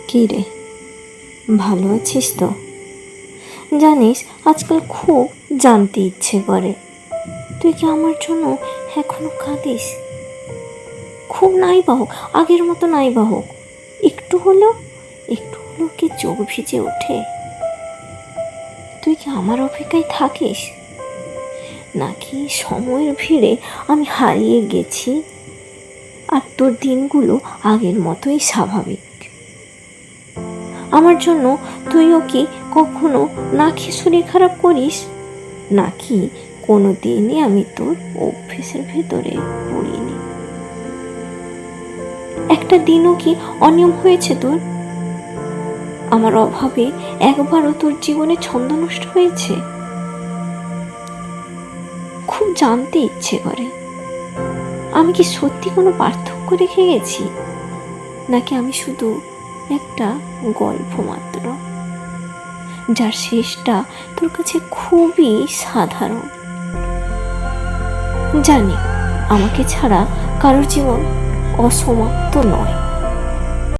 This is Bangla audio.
কী রে, ভালো আছিস তো? জানিস, আজকাল খুব জানতে ইচ্ছে করে, তুই কি আমার জন্য এখনো কাঁদিস? খুব নাই বা হোক, আগের মতো নাই বা হোক, একটু হলেও কি চোখ ভিজে ওঠে? তুই কি আমার অপেক্ষায় থাকিস, নাকি সময়ের ভিড়ে আমি হারিয়ে গেছি আর তোর দিনগুলো আগের মতোই স্বাভাবিক? আমার জন্য তুইও কি কখনো না খেয়ে শরীর খারাপ করিস, নাকি কোনো দিনই আমি তোর অভ্যেসের ভেতরে পড়িনি? একটা দিনও কি অনিয়ম হয়েছে তোর? আমার অভাবে একবারও তোর জীবনে ছন্দ নষ্ট হয়েছে? খুব জানতে ইচ্ছে করে, আমি কি সত্যি কোনো পার্থক্য রেখে গেছি, নাকি আমি শুধু একটা গল্প মাত্র, যার শেষটা তোর কাছে খুবই সাধারণ? জানি আমাকে ছাড়া কারোর জীবন অসমাপ্ত নয়।